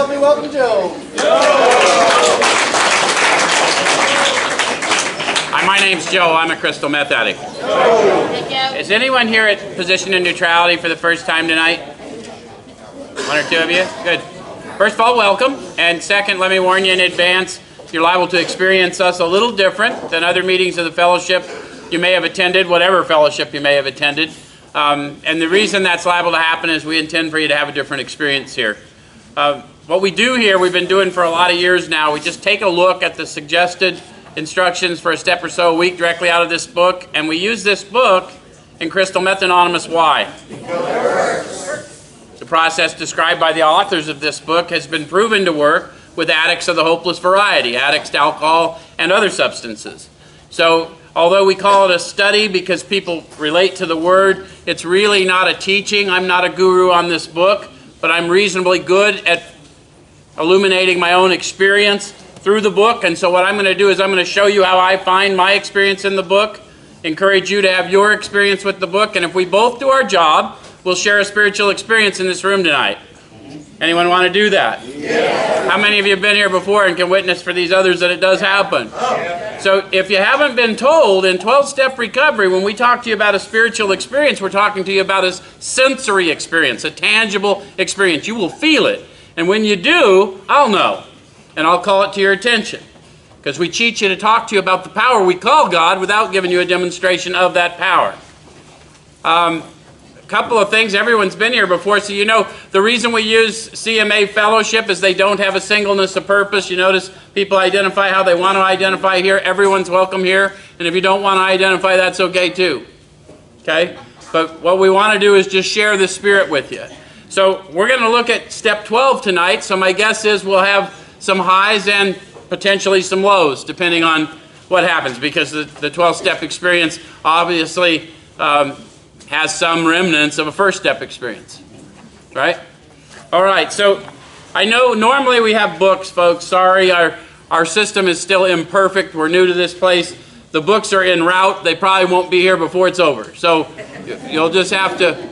help me welcome Joe. Hi, my name's Joe. I'm a crystal meth addict. Is anyone here at Position of Neutrality for the first time tonight? One or two of you? Good. First of all, welcome. And second, let me warn you in advance, you're liable to experience us a little different than other meetings of the fellowship you may have attended, whatever fellowship you may have attended. And the reason that's liable to happen is we intend for you to have a different experience here. What we do here, we've been doing for a lot of years now, we just take a look at the suggested instructions for a step or so a week directly out of this book, and we use this book in Crystal Meth Anonymous. Why? The process described by the authors of this book has been proven to work with addicts of the hopeless variety, addicts to alcohol and other substances. So although we call it a study because people relate to the word, it's really not a teaching. I'm not a guru on this book, but I'm reasonably good at illuminating my own experience through the book. And so what I'm going to do is I'm going to show you how I find my experience in the book, encourage you to have your experience with the book, and if we both do our job, we'll share a spiritual experience in this room tonight. Anyone want to do that? Yeah. How many of you have been here before and can witness for these others that it does happen? Yeah. So if you haven't been told, in 12-step recovery, when we talk to you about a spiritual experience, we're talking to you about a sensory experience, a tangible experience. You will feel it. And when you do, I'll know. And I'll call it to your attention. Because we teach you to talk to you about the power we call God without giving you a demonstration of that power. A couple of things. Everyone's been here before, so you know the reason we use CMA fellowship is they don't have a singleness of purpose. You notice people identify how they want to identify here. Everyone's welcome here. And if you don't want to identify, that's okay too. Okay? But what we want to do is just share the Spirit with you. So we're going to look at step 12 tonight. So my guess is we'll have some highs and potentially some lows, depending on what happens, because the 12-step experience obviously has some remnants of a first-step experience, right? All right, so I know normally we have books, folks. Sorry, our system is still imperfect. We're new to this place. The books are en route. They probably won't be here before it's over. So you'll just have to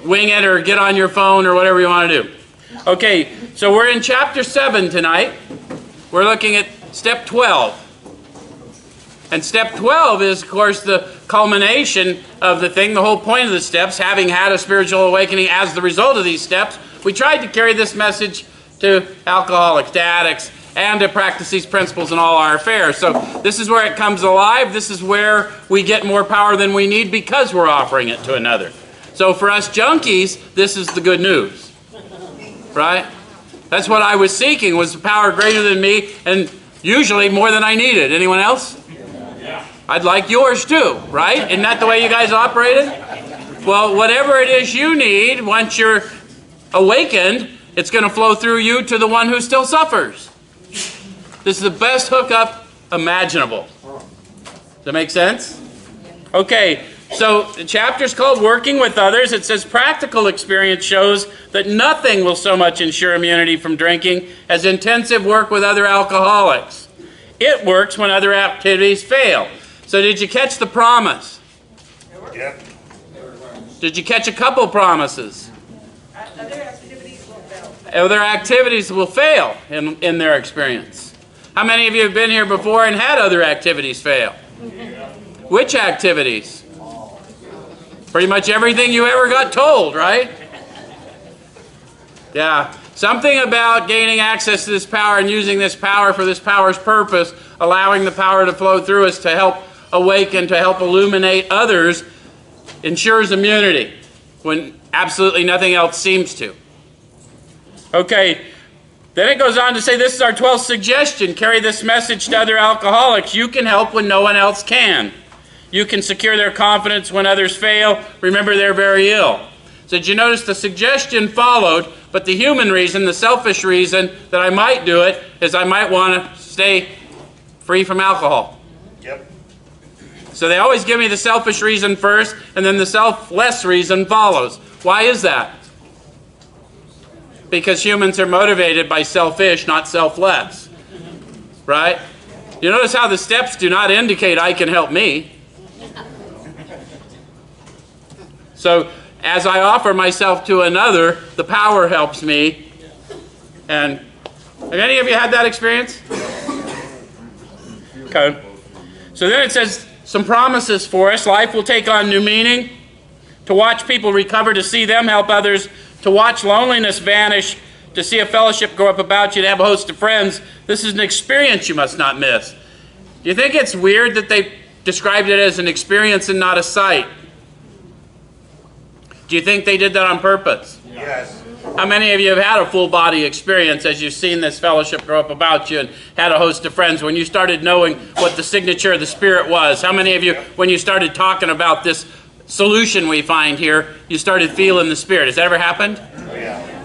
wing it or get on your phone or whatever you want to do. Okay, so we're in chapter 7 tonight. We're looking at step 12. And step 12 is, of course, the culmination of the thing, the whole point of the steps, having had a spiritual awakening as the result of these steps. We tried to carry this message to alcoholics, to addicts, and to practice these principles in all our affairs. So this is where it comes alive. This is where we get more power than we need because we're offering it to another. So for us junkies, this is the good news. Right? That's what I was seeking, was power greater than me and usually more than I needed. Anyone else? Yeah. I'd like yours too, right? Isn't that the way you guys operated? Well, whatever it is you need, once you're awakened, it's going to flow through you to the one who still suffers. This is the best hookup imaginable. Does that make sense? Okay. So the chapter's called Working with Others. It says practical experience shows that nothing will so much ensure immunity from drinking as intensive work with other alcoholics. It works when other activities fail. So did you catch the promise? Yep. Did you catch a couple promises? Other activities will fail. Other activities will fail in their experience. How many of you have been here before and had other activities fail? Which activities? Pretty much everything you ever got told, right? Yeah. Something about gaining access to this power and using this power for this power's purpose, allowing the power to flow through us to help awaken, to help illuminate others, ensures immunity when absolutely nothing else seems to. Okay. Then it goes on to say, this is our 12th suggestion. Carry this message to other alcoholics. You can help when no one else can. You can secure their confidence when others fail. Remember, they're very ill. So did you notice the suggestion followed, but the human reason, the selfish reason that I might do it is I might want to stay free from alcohol. Yep. So they always give me the selfish reason first, and then the selfless reason follows. Why is that? Because humans are motivated by selfish, not selfless. Right? You notice how the steps do not indicate I can help me. So as I offer myself to another, the power helps me. And have any of you had that experience? Okay. So then it says some promises for us. Life will take on new meaning. To watch people recover, to see them help others, to watch loneliness vanish, to see a fellowship grow up about you, to have a host of friends. This is an experience you must not miss. Do you think it's weird that they described it as an experience and not a sight? Do you think they did that on purpose? Yes. How many of you have had a full body experience as you've seen this fellowship grow up about you and had a host of friends when you started knowing what the signature of the Spirit was? How many of you, when you started talking about this solution we find here, you started feeling the Spirit? Has that ever happened? Yeah.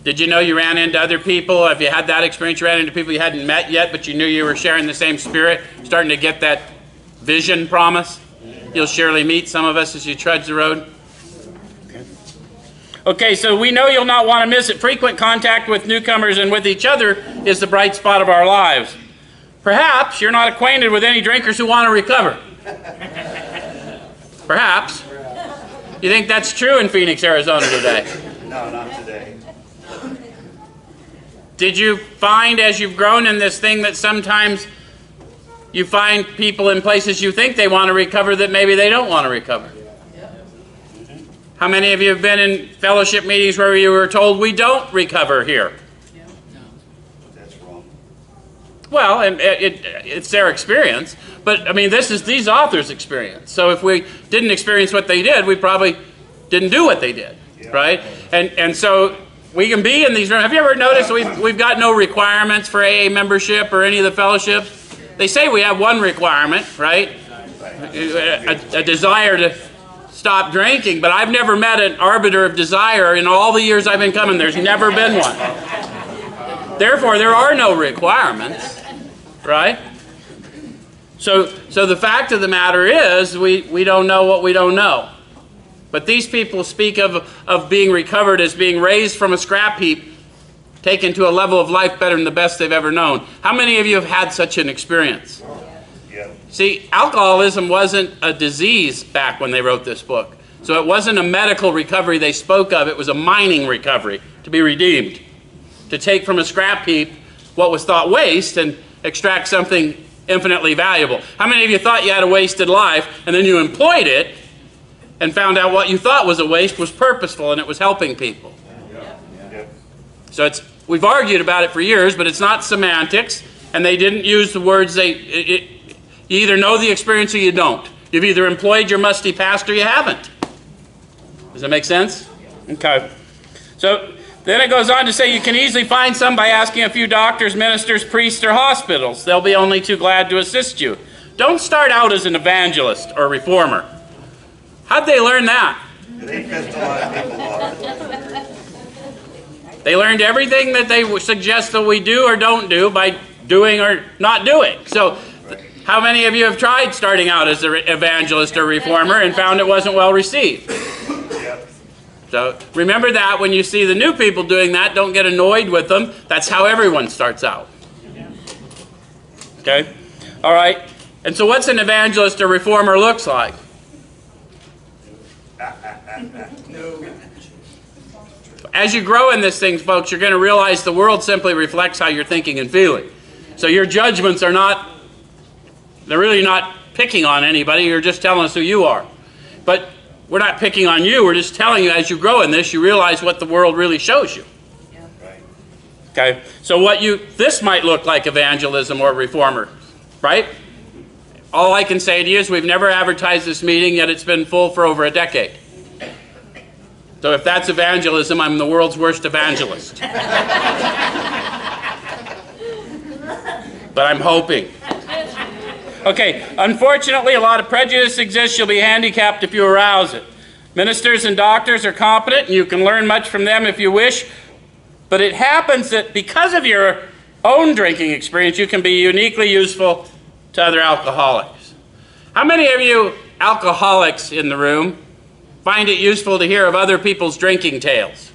Did you know you ran into other people? Have you had that experience? You ran into people you hadn't met yet, but you knew you were sharing the same Spirit, starting to get that vision promise? You'll surely meet some of us as you trudge the road. Okay, so we know you'll not want to miss it. Frequent contact with newcomers and with each other is the bright spot of our lives. Perhaps you're not acquainted with any drinkers who want to recover. Perhaps. You think that's true in Phoenix, Arizona today? No, not today. Did you find as you've grown in this thing that sometimes you find people in places you think they want to recover that maybe they don't want to recover? How many of you have been in fellowship meetings where you were told we don't recover here? That's wrong. Well, and it's their experience, but I mean this is these authors' experience. So if we didn't experience what they did, we probably didn't do what they did, right? And so we can be in these rooms. Have you ever noticed we've got no requirements for AA membership or any of the fellowships? They say we have one requirement, right? A desire to stop drinking, but I've never met an arbiter of desire in all the years I've been coming. There's never been one. Therefore, there are no requirements, right? So the fact of the matter is we don't know what we don't know. But these people speak of being recovered as being raised from a scrap heap, taken to a level of life better than the best they've ever known. How many of you have had such an experience? Yeah. See, alcoholism wasn't a disease back when they wrote this book. So it wasn't a medical recovery they spoke of. It was a mining recovery, to be redeemed. To take from a scrap heap what was thought waste and extract something infinitely valuable. How many of you thought you had a wasted life and then you employed it and found out what you thought was a waste was purposeful and it was helping people? Yeah. So we've argued about it for years, but it's not semantics, and they didn't use the words you either know the experience or you don't. You've either employed your musty past or you haven't. Does that make sense? Okay. So then it goes on to say you can easily find some by asking a few doctors, ministers, priests, or hospitals. They'll be only too glad to assist you. Don't start out as an evangelist or reformer. How'd they learn that? They pissed a lot of people off. They learned everything that they suggest that we do or don't do by doing or not doing. So how many of you have tried starting out as an evangelist or reformer and found it wasn't well received? Yep. So remember that when you see the new people doing that, don't get annoyed with them. That's how everyone starts out. Okay? All right. And so what's an evangelist or reformer looks like? As you grow in this thing, folks, you're going to realize the world simply reflects how you're thinking and feeling. So your judgments are they're really not picking on anybody. You're just telling us who you are. But we're not picking on you. We're just telling you as you grow in this, you realize what the world really shows you. Right. Okay? So this might look like evangelism or reformer, right? All I can say to you is we've never advertised this meeting, yet it's been full for over a decade. So if that's evangelism, I'm the world's worst evangelist. But I'm hoping. Okay, unfortunately, a lot of prejudice exists. You'll be handicapped if you arouse it. Ministers and doctors are competent, and you can learn much from them if you wish. But it happens that because of your own drinking experience, you can be uniquely useful to other alcoholics. How many of you alcoholics in the room find it useful to hear of other people's drinking tales?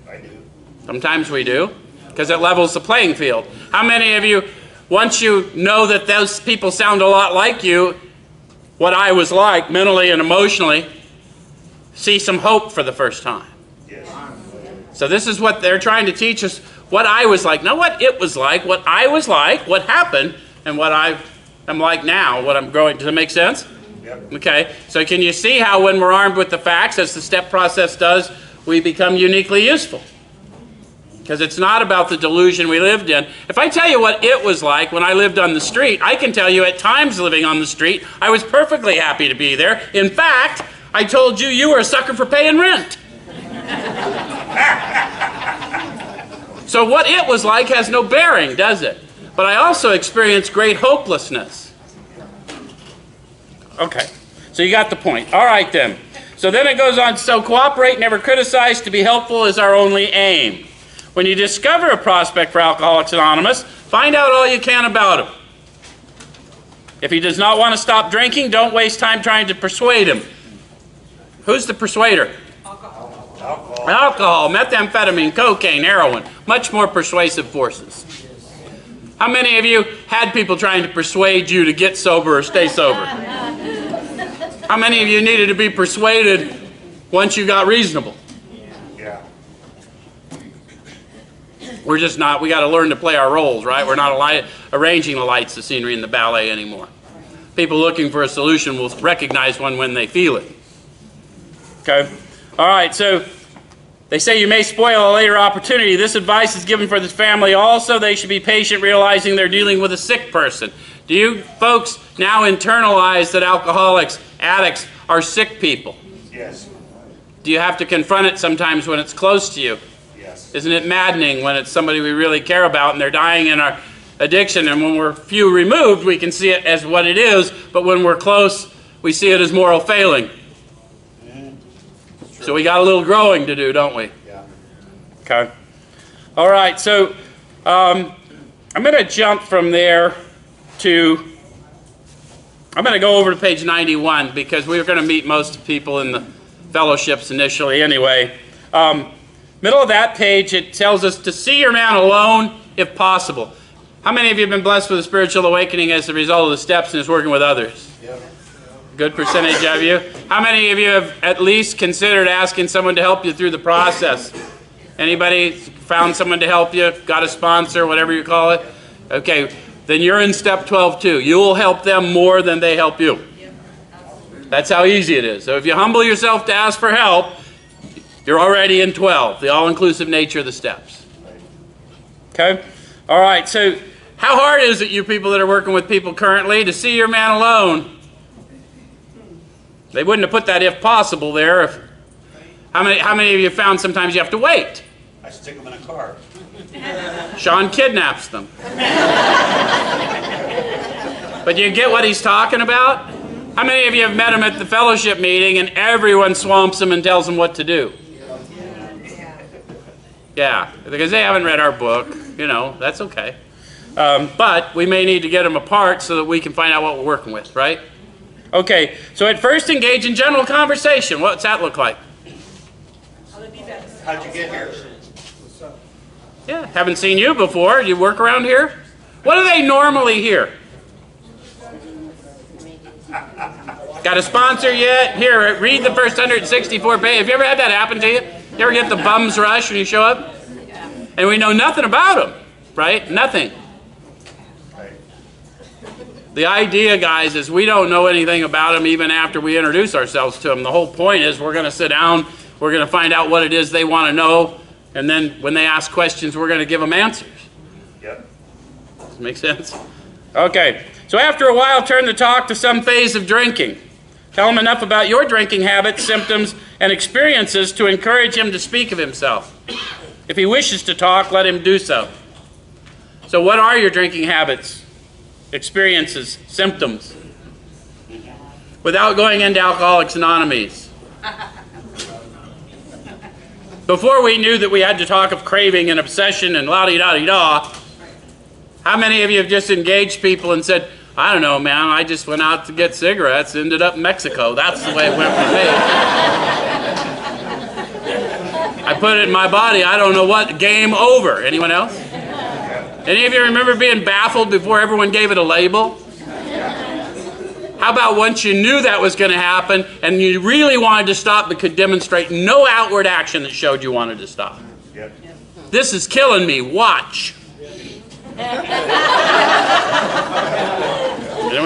I do. Sometimes we do, because it levels the playing field. How many of you, once you know that those people sound a lot like you, what I was like mentally and emotionally, see some hope for the first time? Yes. So this is what they're trying to teach us, what I was like. Not what it was like, what I was like, what happened, and what I am like now, what I'm growing. Does that make sense? Yep. Okay, so can you see how when we're armed with the facts, as the step process does, we become uniquely useful? Because it's not about the delusion we lived in. If I tell you what it was like when I lived on the street, I can tell you at times living on the street, I was perfectly happy to be there. In fact, I told you you were a sucker for paying rent. So what it was like has no bearing, does it? But I also experienced great hopelessness. Okay, so you got the point. All right then. So then it goes on, so cooperate, never criticize, to be helpful is our only aim. When you discover a prospect for Alcoholics Anonymous, find out all you can about him. If he does not want to stop drinking, don't waste time trying to persuade him. Who's the persuader? Alcohol, methamphetamine, cocaine, heroin, much more persuasive forces. How many of you had people trying to persuade you to get sober or stay sober? How many of you needed to be persuaded once you got reasonable? Yeah. We're just not, we got to learn to play our roles, right? We're not arranging the lights, the scenery, and the ballet anymore. People looking for a solution will recognize one when they feel it. Okay? All right, so they say you may spoil a later opportunity. This advice is given for this family also. They should be patient, realizing they're dealing with a sick person. Do you folks now internalize that alcoholics, addicts, are sick people? Yes. Do you have to confront it sometimes when it's close to you? Yes. Isn't it maddening when it's somebody we really care about and they're dying in our addiction, and when we're few removed, we can see it as what it is, but when we're close, we see it as moral failing. So we got a little growing to do, don't we? Yeah. Okay. All right, so I'm going to jump from there to, I'm going to go over to page 91 because we were going to meet most people in the fellowships initially anyway. Middle of that page, it tells us to see your man alone if possible. How many of you have been blessed with a spiritual awakening as a result of the steps and is working with others? Yep. Good percentage of you. How many of you have at least considered asking someone to help you through the process? Anybody found someone to help you, got a sponsor, whatever you call it? Okay, then you're in step 12 too. You will help them more than they help you. That's how easy it is. So if you humble yourself to ask for help, you're already in 12, the all-inclusive nature of the steps. Okay? All right, so how hard is it, you people that are working with people currently, to see your man alone? They wouldn't have put that if possible there. How many of you found sometimes you have to wait? I stick them in a car. Sean kidnaps them. But you get what he's talking about? How many of you have met him at the fellowship meeting and everyone swamps him and tells him what to do? Yeah, because they haven't read our book. You know, that's okay. But we may need to get them apart so that we can find out what we're working with, right? Okay, so at first engage in general conversation. What's that look like? How'd you get here? Yeah, haven't seen you before. You work around here? What do they normally hear? Got a sponsor yet? Here, read the first 164 pages. Have you ever had that happen to you? You ever get the bum's rush when you show up? And we know nothing about them, right? Nothing. The idea, guys, is we don't know anything about them even after we introduce ourselves to them. The whole point is we're going to sit down, we're going to find out what it is they want to know, and then when they ask questions, we're going to give them answers. Yep. Does that make sense? Okay, so after a while, turn the talk to some phase of drinking. Tell him enough about your drinking habits, symptoms, and experiences to encourage him to speak of himself. If he wishes to talk, let him do so. So what are your drinking habits, experiences, symptoms? Without going into Alcoholics Anonymous. Before we knew that we had to talk of craving and obsession and la-di-da-di-da, how many of you have just engaged people and said, I don't know, man, I just went out to get cigarettes, ended up in Mexico. That's the way it went for me. I put it in my body, I don't know what, game over. Anyone else? Any of you remember being baffled before everyone gave it a label? How about once you knew that was going to happen and you really wanted to stop but could demonstrate no outward action that showed you wanted to stop? Yep. This is killing me. Watch. Anyone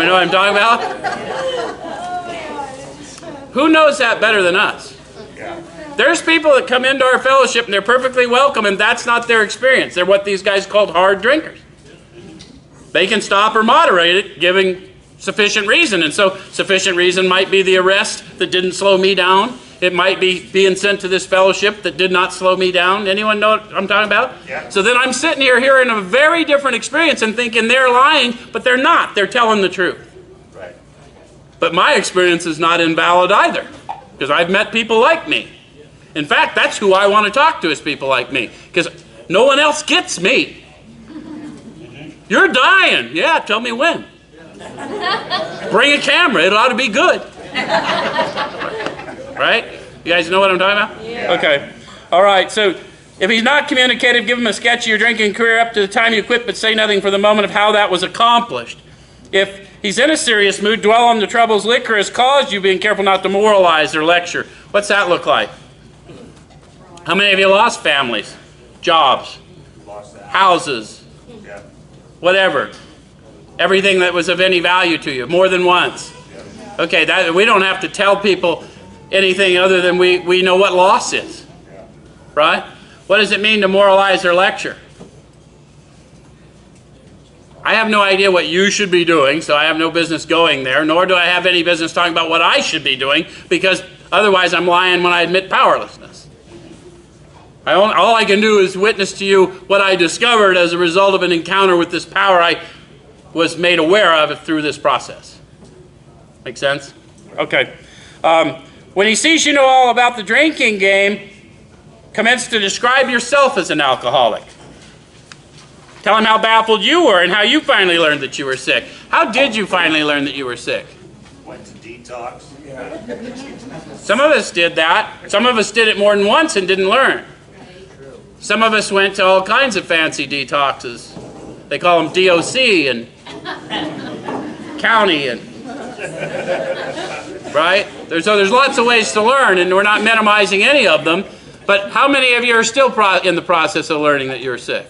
know what I'm talking about? Who knows that better than us? Yeah. There's people that come into our fellowship and they're perfectly welcome, and that's not their experience. They're what these guys called hard drinkers. They can stop or moderate it, giving sufficient reason. And so sufficient reason might be the arrest that didn't slow me down. It might be being sent to this fellowship that did not slow me down. Anyone know what I'm talking about? Yeah. So then I'm sitting here hearing a very different experience and thinking they're lying, but they're not. They're telling the truth. Right. But my experience is not invalid either, because I've met people like me. In fact, that's who I want to talk to, is people like me, because no one else gets me. You're dying. Yeah, tell me when. Bring a camera. It ought to be good. Right? You guys know what I'm talking about? Yeah. Okay. All right. So if he's not communicative, give him a sketch of your drinking career up to the time you quit, but say nothing for the moment of how that was accomplished. If he's in a serious mood, dwell on the troubles liquor has caused you, being careful not to moralize or lecture. What's that look like? How many of you lost families, jobs, Lost that. houses, Yeah. whatever? Everything that was of any value to you, more than once. Okay, that, we don't have to tell people anything other than we know what loss is. Yeah. Right? What does it mean to moralize or lecture? I have no idea what you should be doing, so I have no business going there, nor do I have any business talking about what I should be doing, because otherwise I'm lying when I admit powerlessness. All I can do is witness to you what I discovered as a result of an encounter with this power I was made aware of through this process. Make sense? Okay. When he sees you know all about the drinking game, commence to describe yourself as an alcoholic. Tell him how baffled you were and how you finally learned that you were sick. How did you finally learn that you were sick? Went to detox. Some of us did that. Some of us did it more than once and didn't learn. Some of us went to all kinds of fancy detoxes. They call them DOC and county and right? There's lots of ways to learn, and we're not minimizing any of them. But how many of you are still in the process of learning that you're sick?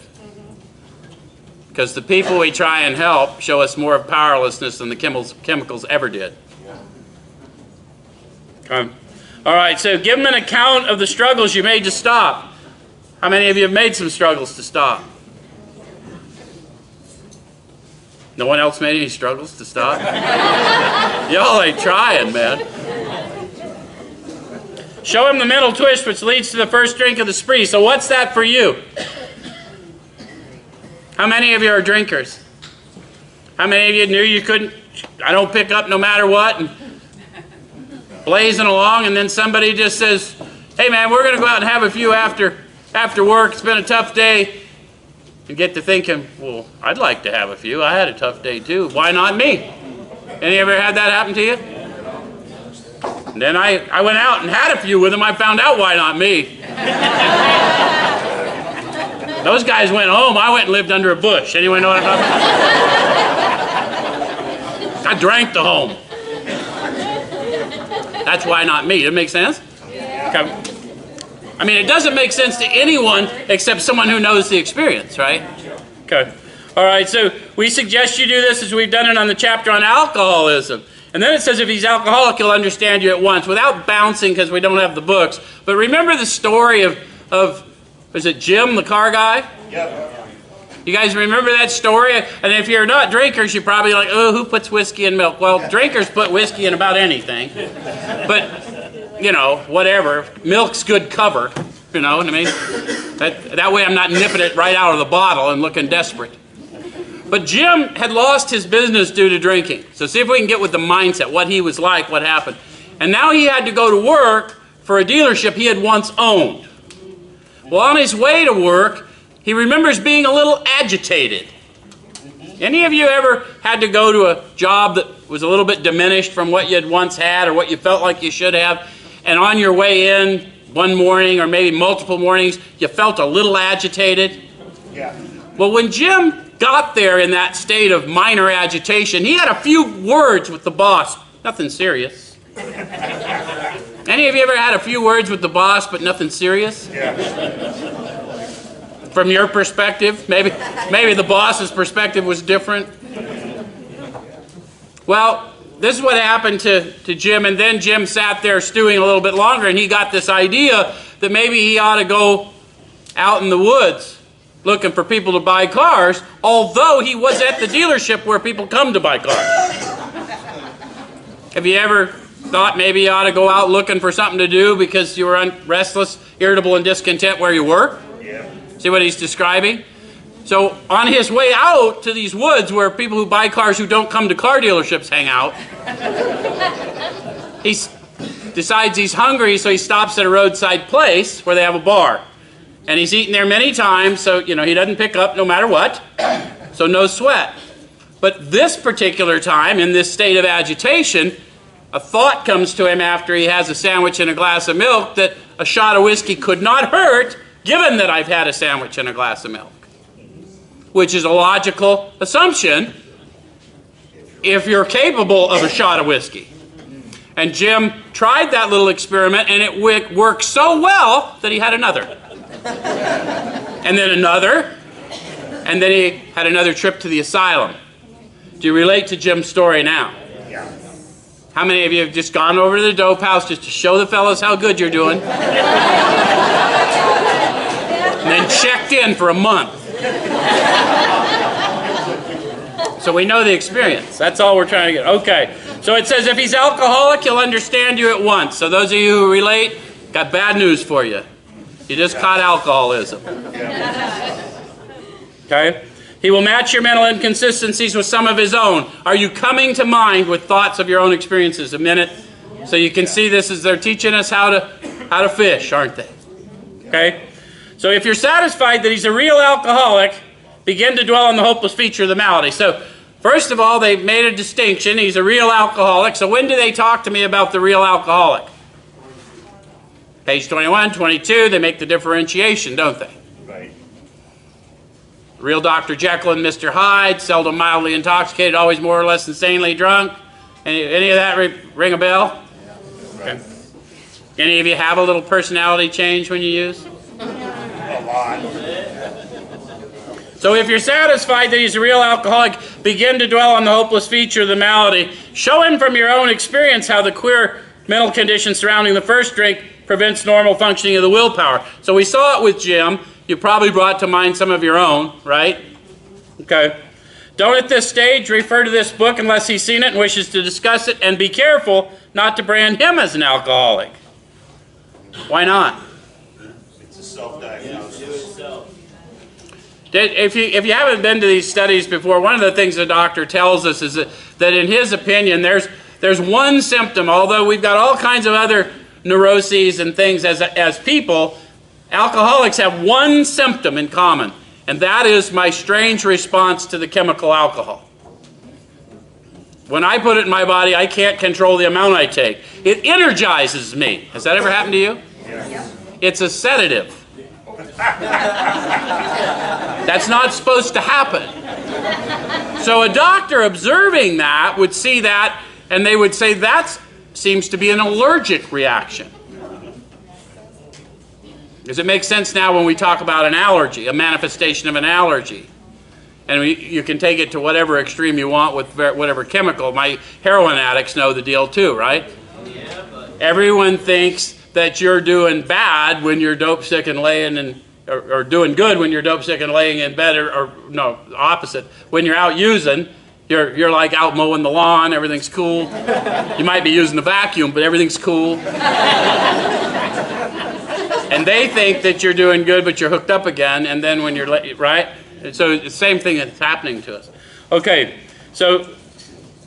Because the people we try and help show us more of powerlessness than the chemicals ever did. Okay. All right, so give them an account of the struggles you made to stop. How many of you have made some struggles to stop? No one else made any struggles to stop? Y'all ain't trying, man. Show him the mental twist which leads to the first drink of the spree. So what's that for you? How many of you are drinkers? How many of you knew you couldn't, I don't pick up no matter what, and blazing along, and then somebody just says, hey man, we're going to go out and have a few after work. It's been a tough day. And get to thinking, well, I'd like to have a few. I had a tough day too. Why not me? Any ever had that happen to you? And then I went out and had a few with them. I found out why not me. Those guys went home. I went and lived under a bush. Anyone know what I'm talking about? I drank the home. That's why not me. Does it make sense? Okay. I mean, it doesn't make sense to anyone except someone who knows the experience, right? Okay. All right, so we suggest you do this as we've done it on the chapter on alcoholism. And then it says if he's alcoholic, he'll understand you at once, without bouncing because we don't have the books. But remember the story of was it Jim, the car guy? Yep. You guys remember that story? And if you're not drinkers, you're probably like, oh, who puts whiskey in milk? Well, drinkers put whiskey in about anything. But, you know, whatever. Milk's good cover. You know what I mean? That way I'm not nipping it right out of the bottle and looking desperate. But Jim had lost his business due to drinking. So see if we can get with the mindset, what he was like, what happened. And now he had to go to work for a dealership he had once owned. Well, on his way to work, he remembers being a little agitated. Any of you ever had to go to a job that was a little bit diminished from what you had once had or what you felt like you should have, and on your way in one morning or maybe multiple mornings, you felt a little agitated? Yeah. Well, when Jim got there in that state of minor agitation, he had a few words with the boss. Nothing serious. Any of you ever had a few words with the boss but nothing serious? Yeah. From your perspective, maybe the boss's perspective was different. Well, this is what happened to Jim, and then Jim sat there stewing a little bit longer, and he got this idea that maybe he ought to go out in the woods looking for people to buy cars, although he was at the dealership where people come to buy cars. Have you ever thought maybe you ought to go out looking for something to do because you were restless, irritable, and discontent where you were? Yeah. See what he's describing? So on his way out to these woods where people who buy cars who don't come to car dealerships hang out, he decides he's hungry, so he stops at a roadside place where they have a bar. And he's eaten there many times, so he doesn't pick up no matter what, so no sweat. But this particular time, in this state of agitation, a thought comes to him after he has a sandwich and a glass of milk that a shot of whiskey could not hurt, given that I've had a sandwich and a glass of milk. Which is a logical assumption if you're capable of a shot of whiskey. And Jim tried that little experiment, and it worked so well that he had another. And then another. And then he had another trip to the asylum. Do you relate to Jim's story now? Yeah. How many of you have just gone over to the dope house just to show the fellows how good you're doing? And then checked in for a month. So we know the experience. That's all we're trying to get. Okay. So it says if he's alcoholic, he'll understand you at once. So those of you who relate, got bad news for you. You just caught alcoholism. Okay? He will match your mental inconsistencies with some of his own. Are you coming to mind with thoughts of your own experiences? A minute. So you can see this as they're teaching us how to fish, aren't they? Okay? So if you're satisfied that he's a real alcoholic, begin to dwell on the hopeless feature of the malady. So first of all, they've made a distinction. He's a real alcoholic. So when do they talk to me about the real alcoholic? Page 21, 22, they make the differentiation, don't they? Right. Real Dr. Jekyll and Mr. Hyde, seldom mildly intoxicated, always more or less insanely drunk. Any of that ring a bell? Right. Okay. Any of you have a little personality change when you use? A lot. So if you're satisfied that he's a real alcoholic, begin to dwell on the hopeless feature of the malady. Show him from your own experience how the queer mental condition surrounding the first drink prevents normal functioning of the willpower. So we saw it with Jim. You probably brought to mind some of your own, right? Okay. Don't at this stage refer to this book unless he's seen it and wishes to discuss it, and be careful not to brand him as an alcoholic. Why not? It's a self-diagnosis. If you haven't been to these studies before, one of the things the doctor tells us is that in his opinion, there's one symptom, although we've got all kinds of other neuroses and things as people, alcoholics have one symptom in common, and that is my strange response to the chemical alcohol. When I put it in my body, I can't control the amount I take. It energizes me. Has that ever happened to you? Yes. It's a sedative. That's not supposed to happen. So a doctor observing that would see that, and they would say that seems to be an allergic reaction. Does it make sense now when we talk about an allergy, a manifestation of an allergy? And you can take it to whatever extreme you want with whatever chemical. My heroin addicts know the deal too, right? Yeah, but Everyone thinks that you're doing bad when you're dope sick and laying in, or doing good when you're dope sick and laying in bed, or no, opposite. When you're out using, you're like out mowing the lawn, everything's cool. You might be using the vacuum, but everything's cool. And they think that you're doing good, but you're hooked up again, and then when you're, right? And so the same thing that's happening to us. Okay, so,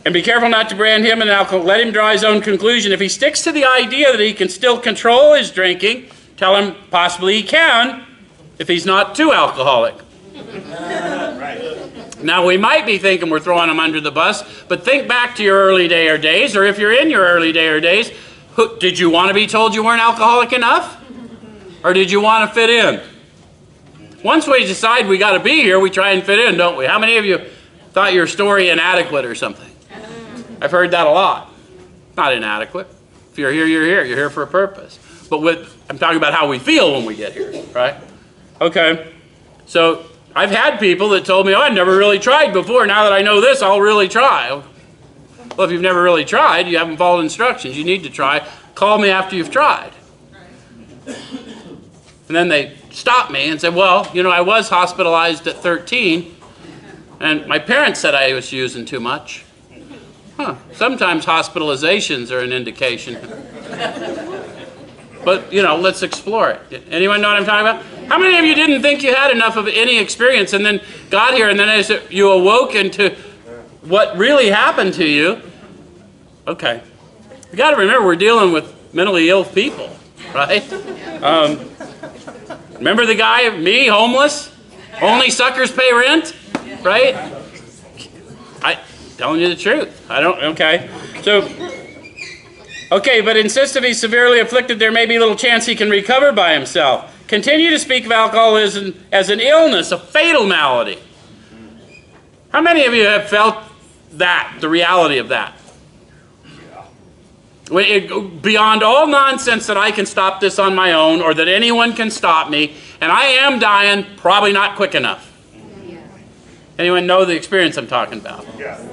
and be careful not to brand him an alcoholic. Let him draw his own conclusion. If he sticks to the idea that he can still control his drinking, tell him possibly he can, if he's not too alcoholic. Right. Now, we might be thinking we're throwing him under the bus, but think back to your early days, or if you're in your early days, did you want to be told you weren't alcoholic enough? Or did you want to fit in? Once we decide we got to be here, we try and fit in, don't we? How many of you thought your story inadequate or something? I've heard that a lot. Not inadequate. If you're here, you're here. You're here for a purpose. But I'm talking about how we feel when we get here, right? Okay. So I've had people that told me, oh, I've never really tried before. Now that I know this, I'll really try. Well, if you've never really tried, you haven't followed instructions. You need to try. Call me after you've tried. And then they stopped me and said, well, you know, I was hospitalized at 13, and my parents said I was using too much. Sometimes hospitalizations are an indication. But, you know, let's explore it. Anyone know what I'm talking about? How many of you didn't think you had enough of any experience and then got here and then as you awoke into what really happened to you? Okay. You got to remember we're dealing with mentally ill people, right? Remember the guy, me, homeless? Only suckers pay rent, right? I telling you the truth. Okay. So, okay, but insist if he's severely afflicted, there may be little chance he can recover by himself. Continue to speak of alcoholism as an illness, a fatal malady. How many of you have felt that, the reality of that? Beyond all nonsense that I can stop this on my own or that anyone can stop me, and I am dying, probably not quick enough. Anyone know the experience I'm talking about? Yeah.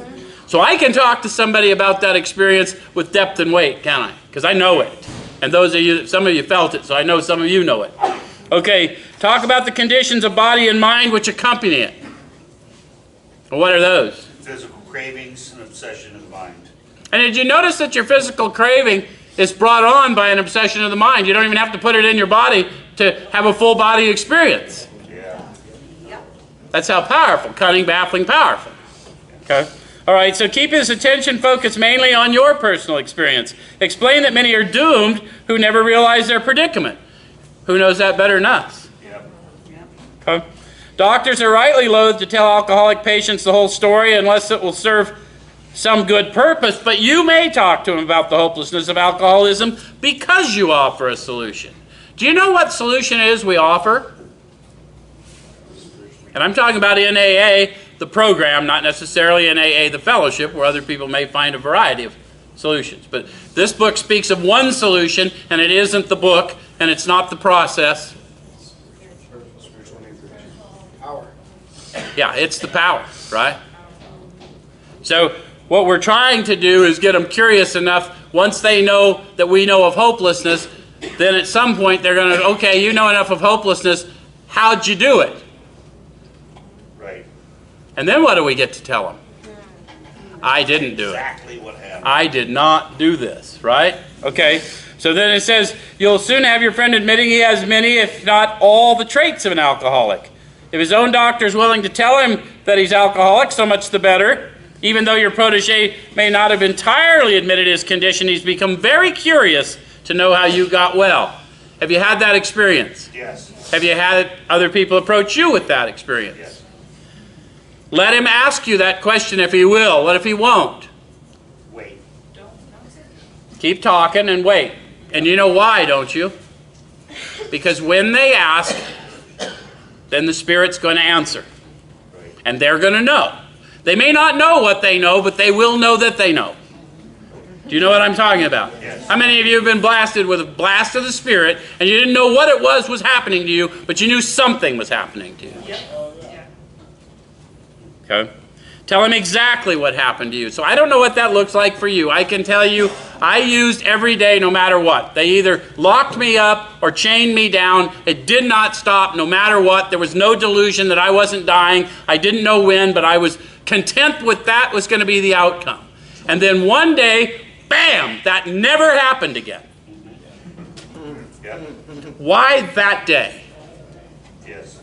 So I can talk to somebody about that experience with depth and weight, can't I? Because I know it. And those of you, some of you felt it, so I know some of you know it. Okay, talk about the conditions of body and mind which accompany it. Well, what are those? Physical cravings and obsession of the mind. And did you notice that your physical craving is brought on by an obsession of the mind? You don't even have to put it in your body to have a full body experience. Yeah. That's how powerful, cunning, baffling, powerful. Okay. All right, so keep his attention focused mainly on your personal experience. Explain that many are doomed who never realize their predicament. Who knows that better than us? Yep. Okay. Doctors are rightly loath to tell alcoholic patients the whole story unless it will serve some good purpose, but you may talk to them about the hopelessness of alcoholism because you offer a solution. Do you know what solution it is we offer? And I'm talking about in AA, the program, not necessarily in AA, the fellowship, where other people may find a variety of solutions. But this book speaks of one solution, and it isn't the book, and it's not the process. Power. Yeah, it's the power, right? So what we're trying to do is get them curious enough, once they know that we know of hopelessness, then at some point they're going to, okay, you know enough of hopelessness, how'd you do it? Right. And then what do we get to tell them? I didn't do it. Exactly what happened. I did not do this, right? Okay, so then it says, you'll soon have your friend admitting he has many, if not all, the traits of an alcoholic. If his own doctor is willing to tell him that he's alcoholic, so much the better. Even though your protege may not have entirely admitted his condition, he's become very curious to know how you got well. Have you had that experience? Yes. Have you had other people approach you with that experience? Yes. Let him ask you that question if he will. What if he won't? Wait. Keep talking and wait. And you know why, don't you? Because when they ask, then the Spirit's going to answer. Right. And they're going to know. They may not know what they know, but they will know that they know. Do you know what I'm talking about? Yes. How many of you have been blasted with a blast of the Spirit, and you didn't know what it was happening to you, but you knew something was happening to you? Okay? Tell him exactly what happened to you. So I don't know what that looks like for you. I can tell you, I used every day no matter what. They either locked me up or chained me down. It did not stop no matter what. There was no delusion that I wasn't dying. I didn't know when, but I was content with that was going to be the outcome. And then one day, bam, that never happened again. Yep. Why that day? Yes.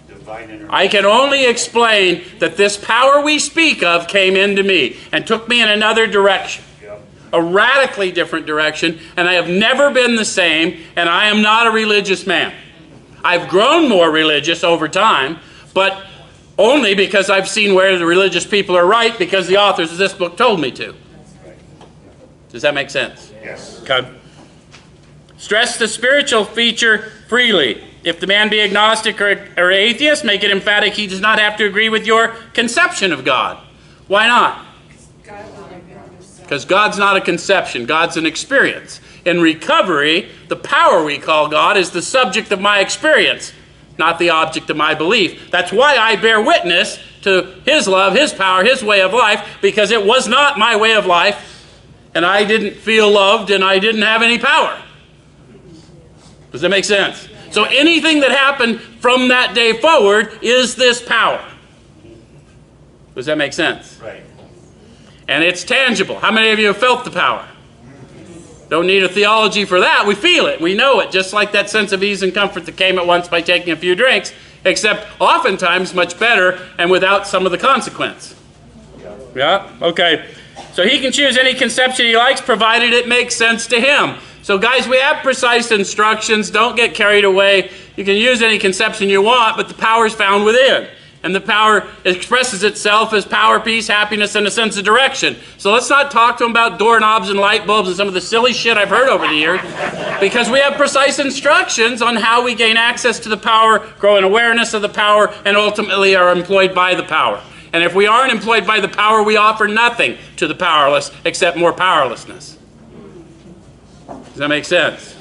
Divine intervention. I can only explain that this power we speak of came into me and took me in another direction. Yep. A radically different direction, and I have never been the same, and I am not a religious man. I've grown more religious over time, but only because I've seen where the religious people are right, because the authors of this book told me to. Does that make sense? Yes. Okay. Stress the spiritual feature freely. If the man be agnostic or atheist, make it emphatic he does not have to agree with your conception of God. Why not? Because God's not a conception. God's an experience. In recovery, the power we call God is the subject of my experience, not the object of my belief. That's why I bear witness to His love, His power, His way of life, because it was not my way of life, and I didn't feel loved, and I didn't have any power. Does that make sense? So anything that happened from that day forward is this power. Does that make sense? Right. And it's tangible. How many of you have felt the power? Don't need a theology for that. We feel it. We know it. Just like that sense of ease and comfort that came at once by taking a few drinks, except oftentimes much better and without some of the consequence. Yeah? Okay. So he can choose any conception he likes, provided it makes sense to him. So guys, we have precise instructions. Don't get carried away. You can use any conception you want, but the power is found within. And the power expresses itself as power, peace, happiness, and a sense of direction. So let's not talk to them about doorknobs and light bulbs and some of the silly shit I've heard over the years, because we have precise instructions on how we gain access to the power, grow in awareness of the power, and ultimately are employed by the power. And if we aren't employed by the power, we offer nothing to the powerless except more powerlessness. Does that make sense?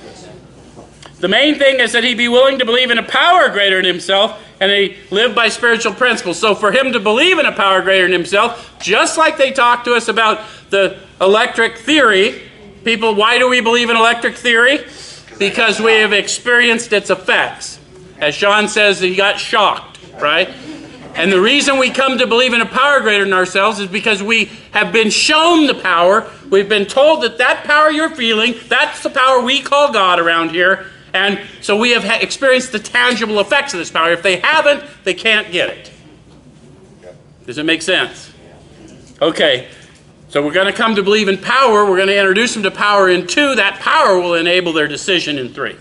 The main thing is that he be willing to believe in a power greater than himself, and he live by spiritual principles. So for him to believe in a power greater than himself, just like they talk to us about the electric theory, people, why do we believe in electric theory? Because we have experienced its effects. As Sean says, he got shocked, right? And the reason we come to believe in a power greater than ourselves is because we have been shown the power. We've been told that that power you're feeling, that's the power we call God around here. And so we have experienced the tangible effects of this power. If they haven't, they can't get it. Does it make sense? Okay. So we're going to come to believe in power. We're going to introduce them to power in 2. That power will enable their decision in 3.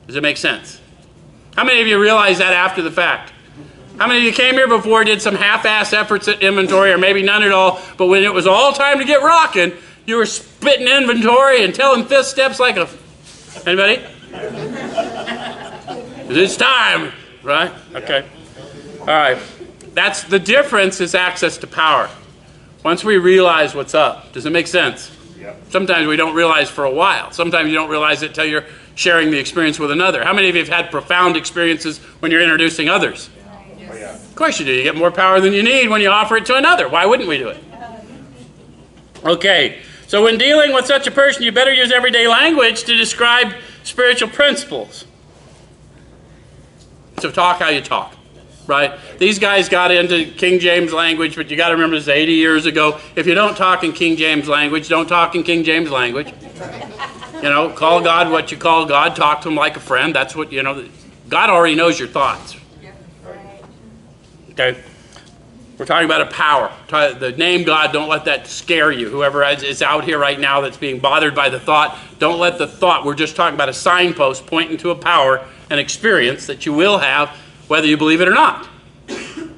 Does it make sense? How many of you realize that after the fact? How many of you came here before, did some half-ass efforts at inventory, or maybe none at all, but when it was all time to get rocking, you were spitting inventory and telling 5th steps like a... Anybody? It's time, right? Okay. All right. That's the difference, is access to power. Once we realize what's up, does it make sense? Yep. Sometimes we don't realize for a while. Sometimes you don't realize it until you're sharing the experience with another. How many of you have had profound experiences when you're introducing others? Oh, yeah. Of course you do. You get more power than you need when you offer it to another. Why wouldn't we do it? Okay. So when dealing with such a person, you better use everyday language to describe spiritual principles. So talk how you talk, right? These guys got into King James language, but you got to remember this is 80 years ago. If you don't talk in King James language, don't talk in King James language. You know, call God what you call God. Talk to him like a friend. That's what, you know, God already knows your thoughts. Okay? We're talking about a power. The name God, don't let that scare you. Whoever is out here right now that's being bothered by the thought, don't let the thought, we're just talking about a signpost pointing to a power, an experience that you will have, whether you believe it or not,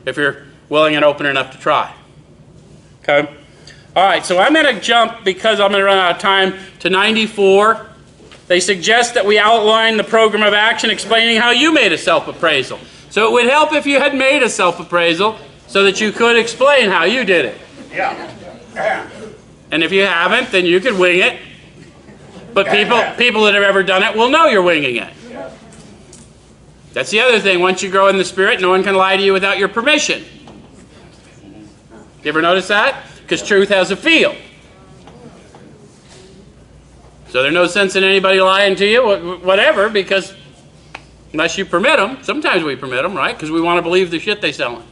if you're willing and open enough to try. Okay? All right, so I'm going to jump, because I'm going to run out of time, to 94. They suggest that we outline the program of action explaining how you made a self-appraisal. So it would help if you had made a self-appraisal so that you could explain how you did it. Yeah. And if you haven't, then you could wing it. But people that have ever done it will know you're winging it. That's the other thing. Once you grow in the Spirit, no one can lie to you without your permission. You ever notice that? Because truth has a feel. So there's no sense in anybody lying to you, whatever, because unless you permit them, sometimes we permit them, right? Because we want to believe the shit they selling.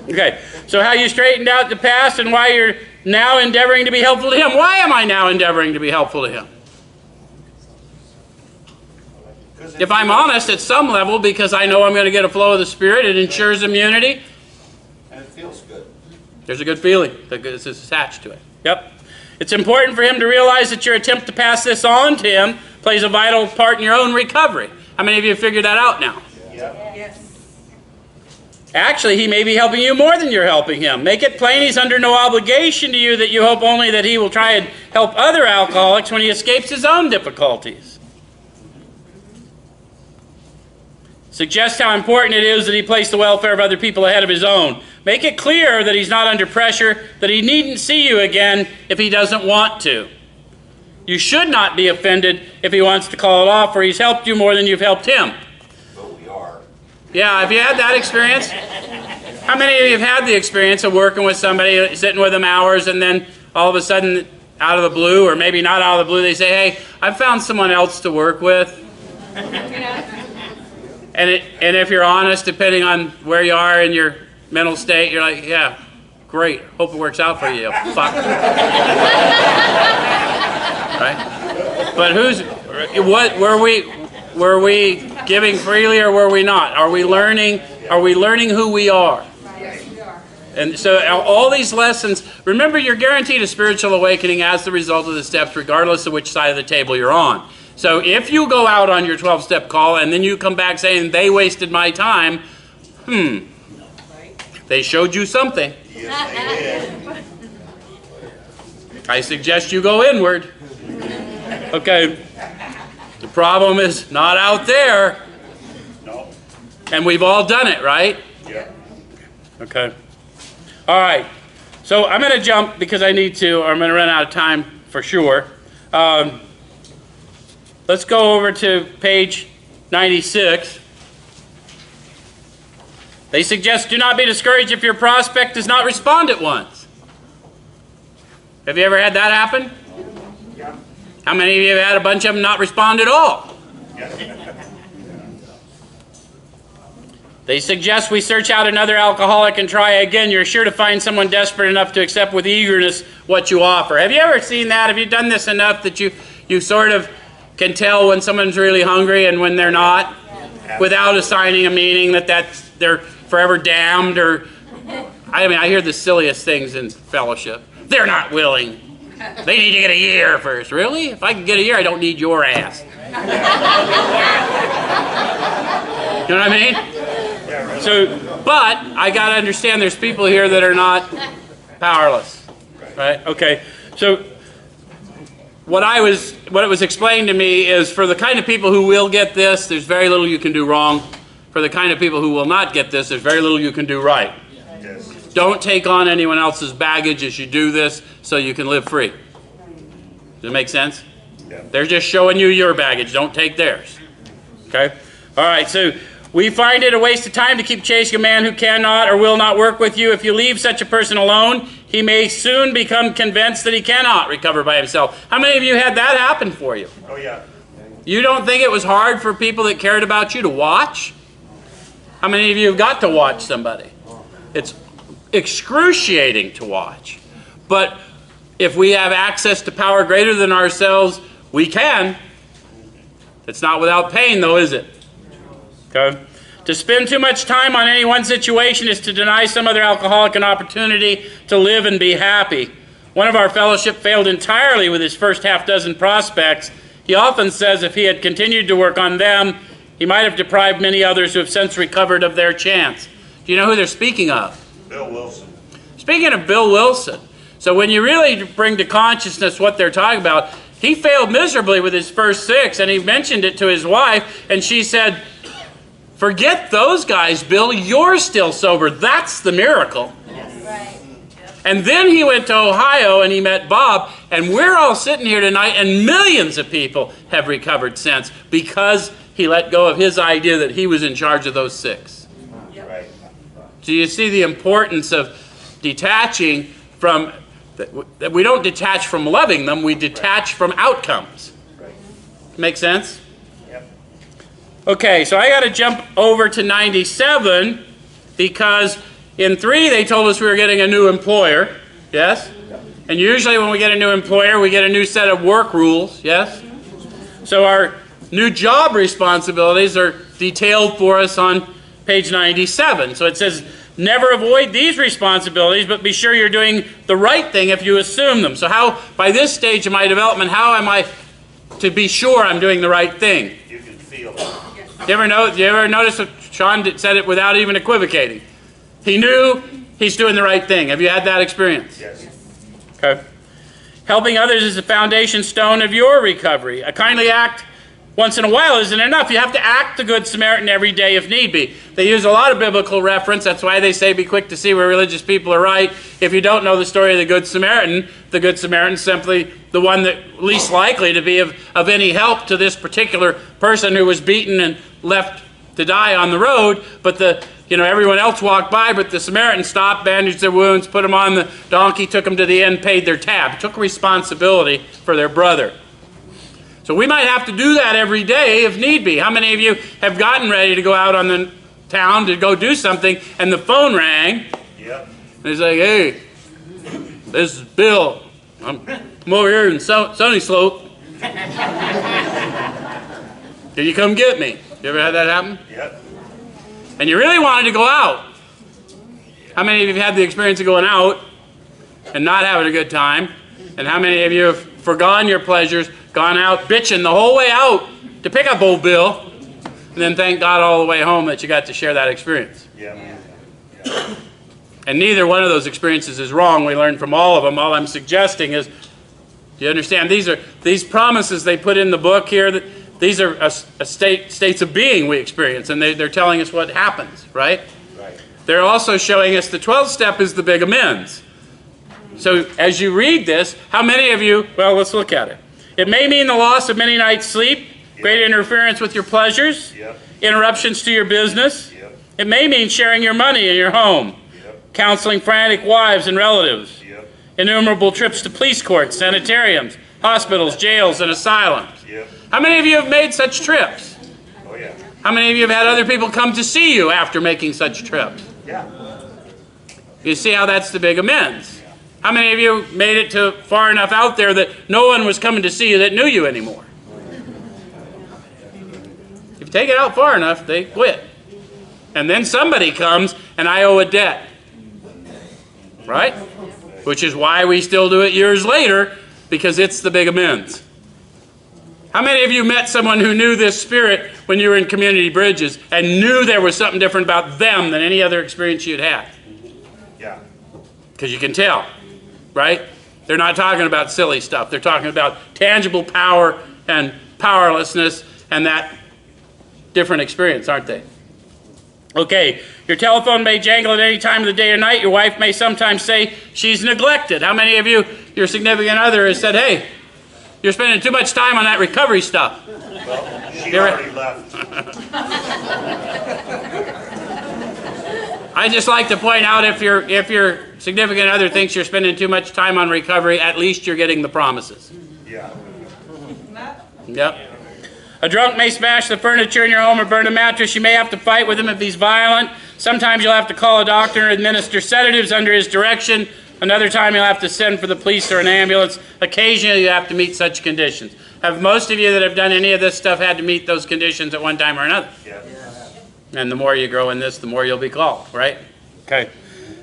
Okay, so how you straightened out the past and why you're now endeavoring to be helpful to him. Why am I now endeavoring to be helpful to him? If I'm honest, at some level, because I know I'm going to get a flow of the Spirit, it ensures immunity. And it feels good. There's a good feeling that is attached to it. Yep. It's important for him to realize that your attempt to pass this on to him plays a vital part in your own recovery. How many of you have figured that out now? Yeah. Yes. Actually, he may be helping you more than you're helping him. Make it plain he's under no obligation to you, that you hope only that he will try and help other alcoholics when he escapes his own difficulties. Suggest how important it is that he place the welfare of other people ahead of his own. Make it clear that he's not under pressure, that he needn't see you again if he doesn't want to. You should not be offended if he wants to call it off, or he's helped you more than you've helped him. But we are. Yeah, have you had that experience? How many of you have had the experience of working with somebody, sitting with them hours, and then all of a sudden, out of the blue, or maybe not out of the blue, they say, hey, I found someone else to work with. And if you're honest, depending on where you are in your mental state, you're like, yeah, great. Hope it works out for you. Fuck. Right? But were we giving freely or were we not? Are we learning who we are? Yes, we are. And so all these lessons, remember, you're guaranteed a spiritual awakening as the result of the steps, regardless of which side of the table you're on. So if you go out on your 12-step call and then you come back saying, they wasted my time, they showed you something. Yes, they did. I suggest you go inward. Okay. The problem is not out there. No. And we've all done it, right? Yeah. Okay. All right. So I'm going to jump because I need to, or I'm going to run out of time for sure. Let's go over to page 96. They suggest do not be discouraged if your prospect does not respond at once. Have you ever had that happen? Yeah. How many of you have had a bunch of them not respond at all? Yeah. They suggest we search out another alcoholic and try again. You're sure to find someone desperate enough to accept with eagerness what you offer. Have you ever seen that? Have you done this enough that you sort of can tell when someone's really hungry and when they're not? Without assigning a meaning that they're forever damned, or I mean, I hear the silliest things in fellowship. They're not willing. They need to get a year first. Really? If I can get a year, I don't need your ass. You know what I mean? So, but I got to understand there's people here that are not powerless. Right? Okay. So what it was explained to me is for the kind of people who will get this, there's very little you can do wrong. For the kind of people who will not get this, there's very little you can do right. Yes. Don't take on anyone else's baggage as you do this so you can live free. Does it make sense? Yeah. They're just showing you your baggage. Don't take theirs. Okay? All right, so we find it a waste of time to keep chasing a man who cannot or will not work with you. If you leave such a person alone, he may soon become convinced that he cannot recover by himself. How many of you had that happen for you? Oh, yeah. You don't think it was hard for people that cared about you to watch? How many of you have got to watch somebody? It's excruciating to watch. But if we have access to power greater than ourselves, we can. It's not without pain, though, is it? Okay? To spend too much time on any one situation is to deny some other alcoholic an opportunity to live and be happy. One of our fellowship failed entirely with his first half-dozen prospects. He often says if he had continued to work on them, he might have deprived many others who have since recovered of their chance. Do you know who they're speaking of? Bill Wilson. Speaking of Bill Wilson, so when you really bring to consciousness what they're talking about, he failed miserably with his first 6, and he mentioned it to his wife, and she said, forget those guys, Bill, you're still sober. That's the miracle. Right. And then he went to Ohio and he met Bob, and we're all sitting here tonight, and millions of people have recovered since because he let go of his idea that he was in charge of those 6. Right. So you see the importance of detaching from, that we don't detach from loving them, we detach from outcomes. Right. Make sense? Yep. Okay, so I got to jump over to 97 because in 3 they told us we were getting a new employer, yes? And usually when we get a new employer, we get a new set of work rules, yes? So our new job responsibilities are detailed for us on page 97. So it says, never avoid these responsibilities, but be sure you're doing the right thing if you assume them. So how, by this stage of my development, how am I to be sure I'm doing the right thing? You can feel it. Do you ever notice that Sean said it without even equivocating? He knew he's doing the right thing. Have you had that experience? Yes. Okay. Helping others is the foundation stone of your recovery. A kindly act once in a while isn't enough. You have to act the Good Samaritan every day if need be. They use a lot of biblical reference. That's why they say be quick to see where religious people are right. If you don't know the story of the Good Samaritan's simply the one that least likely to be of any help to this particular person who was beaten and left to die on the road. But everyone else walked by, but the Samaritan stopped, bandaged their wounds, put them on the donkey, took them to the inn, paid their tab, took responsibility for their brother. So we might have to do that every day if need be. How many of you have gotten ready to go out on the town to go do something and the phone rang? Yep. And he's like, hey, this is Bill. I'm over here in Sunny Slope. Can you come get me? You ever had that happen? Yep. And you really wanted to go out. How many of you have had the experience of going out and not having a good time? And how many of you have forgone your pleasures, gone out bitching the whole way out to pick up old Bill, and then thank God all the way home that you got to share that experience? Yeah. And neither one of those experiences is wrong. We learn from all of them. All I'm suggesting is, do you understand? These promises they put in the book here, that these are states of being we experience, and they're telling us what happens, right? Right. They're also showing us the 12th step is the big amends. So as you read this, how many of you, well, let's look at it. It may mean the loss of many nights' sleep, great interference with your pleasures, interruptions to your business. It may mean sharing your money in your home, counseling frantic wives and relatives, innumerable trips to police courts, sanitariums, hospitals, jails, and asylums. How many of you have made such trips? Oh, yeah. How many of you have had other people come to see you after making such trips? Yeah. You see how that's the big amends. How many of you made it to far enough out there that no one was coming to see you that knew you anymore? If you take it out far enough, they quit. And then somebody comes, and I owe a debt. Right? Which is why we still do it years later, because it's the big amends. How many of you met someone who knew this spirit when you were in Community Bridges and knew there was something different about them than any other experience you'd had? Yeah. Because you can tell, right? They're not talking about silly stuff. They're talking about tangible power and powerlessness and that different experience, aren't they? Okay, your telephone may jangle at any time of the day or night. Your wife may sometimes say she's neglected. How many of you, your significant other has said, hey, you're spending too much time on that recovery stuff? Well, she already left. I just like to point out, if your significant other thinks you're spending too much time on recovery, at least you're getting the promises. Yeah. Yep. A drunk may smash the furniture in your home or burn a mattress. You may have to fight with him if he's violent. Sometimes you'll have to call a doctor and administer sedatives under his direction. Another time you'll have to send for the police or an ambulance. Occasionally you have to meet such conditions. Have most of you that have done any of this stuff had to meet those conditions at one time or another? Yeah. And the more you grow in this, the more you'll be called, right? Okay.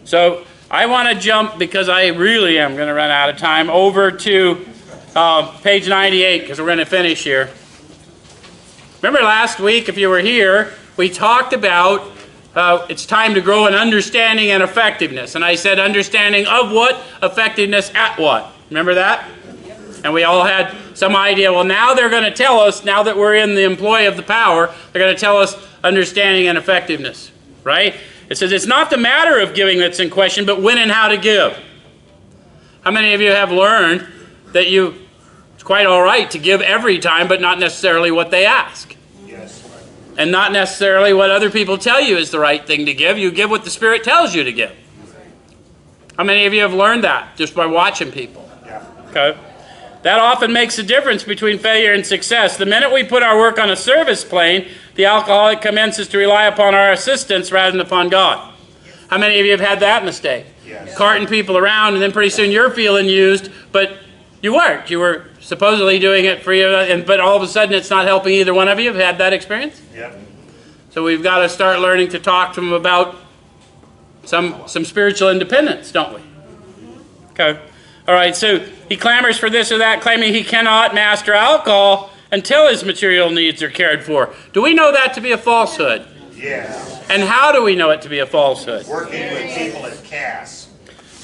So I want to jump, because I really am going to run out of time, over to page 98, because we're going to finish here. Remember last week, if you were here, we talked about it's time to grow in understanding and effectiveness. And I said understanding of what, effectiveness at what. Remember that? And we all had some idea, well, now they're going to tell us, now that we're in the employ of the power, they're going to tell us understanding and effectiveness, right? It says it's not the matter of giving that's in question, but when and how to give. How many of you have learned that it's quite all right to give every time, but not necessarily what they ask? Yes. And not necessarily what other people tell you is the right thing to give. You give what the Spirit tells you to give. How many of you have learned that just by watching people? Yeah. Okay. That often makes a difference between failure and success. The minute we put our work on a service plane, the alcoholic commences to rely upon our assistance rather than upon God. How many of you have had that mistake? Yes. Carting people around, and then pretty soon you're feeling used, but you weren't. You were supposedly doing it for you, but all of a sudden it's not helping either one of you. Have had that experience? Yep. So we've got to start learning to talk to them about some spiritual independence, don't we? Okay. All right, so he clamors for this or that, claiming he cannot master alcohol until his material needs are cared for. Do we know that to be a falsehood? Yeah. And how do we know it to be a falsehood? Working with people at CAS.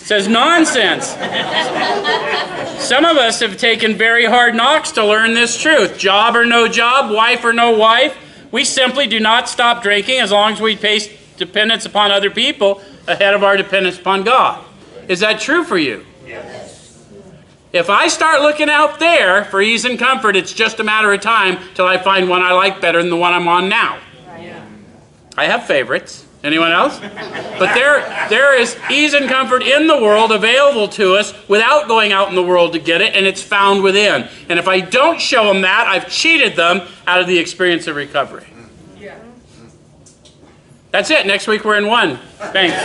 Says nonsense. Some of us have taken very hard knocks to learn this truth. Job or no job, wife or no wife, we simply do not stop drinking as long as we place dependence upon other people ahead of our dependence upon God. Is that true for you? Yes. If I start looking out there for ease and comfort, it's just a matter of time till I find one I like better than the one I'm on now. I have favorites. Anyone else? But there is ease and comfort in the world available to us without going out in the world to get it, and it's found within. And if I don't show them that, I've cheated them out of the experience of recovery. Yeah. That's it. Next week we're in 1. Thanks.